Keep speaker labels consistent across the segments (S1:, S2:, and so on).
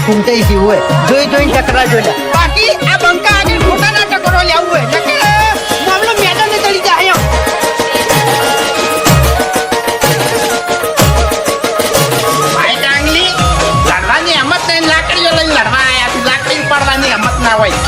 S1: ફૂંટાઈ ગયું હોય જોઈ ટકરા જોઈ બાકી આ બંકા આગળ ખોટાના ટકરો લેવું હોય મામલો મેદાને ચડી જાય ભાઈ ડાંગલી લડવાની હિંમત નહીં લાકડીઓ લઈને લડવા આવ્યા લાકડી પડવાની હિંમત ના હોય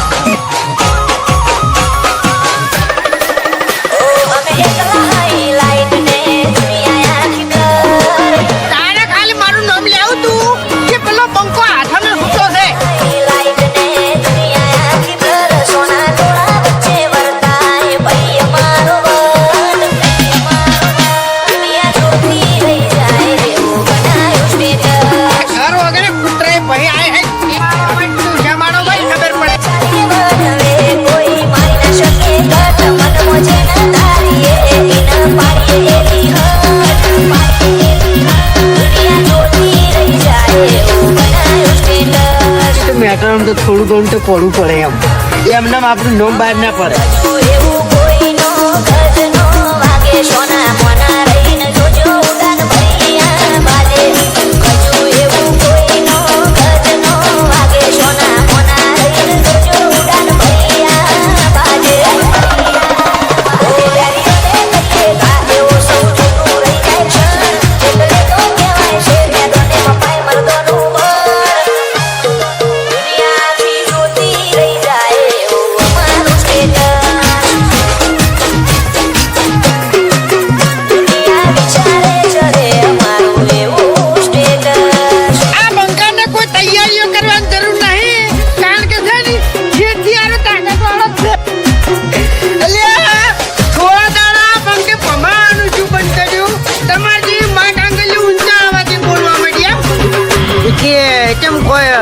S1: તો થોડું ઘણું તો પડવું પડે એમને આપણું નોમ બહાર ના પડે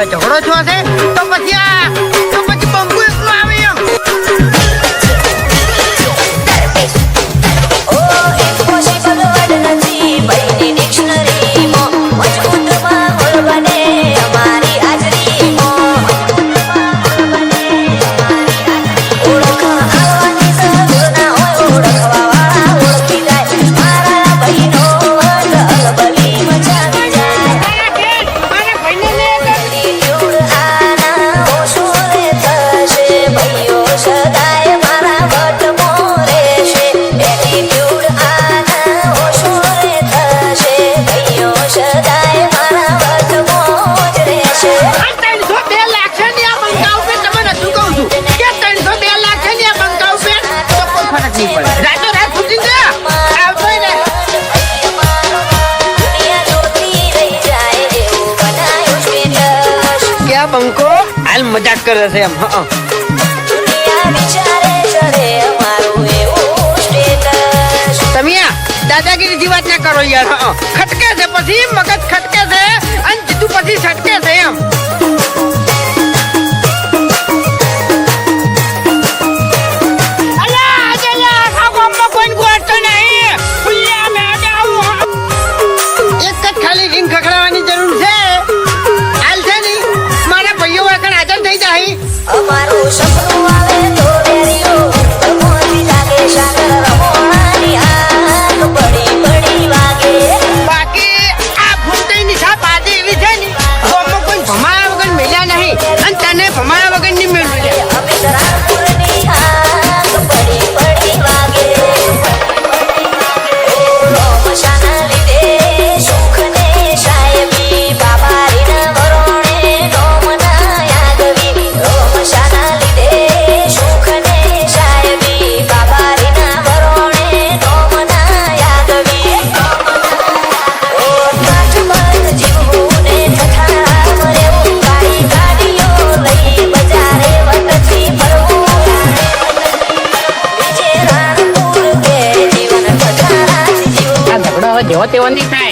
S1: ઝઘડો છો છે તો પછી બંકુ એકલો આવે બંકો હાલ મજાક કરે છે એમ તમે દાદાગીરી વાત ના કરો યાર ખટકે છે પછી મગજ ખટકે છે અને જીતું પછી છટકે છે એમ એક જ ખાલી રીંગ ખખડાવવાની જરૂર છે
S2: અમારું સપનું આવે તો વેરીઓ મોતી લાગે સાગર રમોણાની આગ પડી પડી વાગે
S1: બાકી આ ફૂંટાઈ ની છાપ આજે એવી છે ને કોઈ ભમાયા વગર મેલ્યા નહીં અને તને ભમાયા વગર નહીં મેળવ્યું
S2: અમે રામપુરની આગ પડી પડી વાગે મશાના લીધે સુખ ને સાહેબી બાબારીના વરોણે નોમના યાદવી મશાના લીધે સુખ ને સાહેબી બાબારીના વરોણે નોમના યાદવી કાચ બંધ જીવવું ને થઠારા મરેવું ગાડી ગાડીઓ લઈ બજારે વટથી ફરવું બીજે રાણપુર કે જીવન થઠારાથી જીવવું
S1: આ ઝઘડો હવે જેવો તેવો નહીં થાય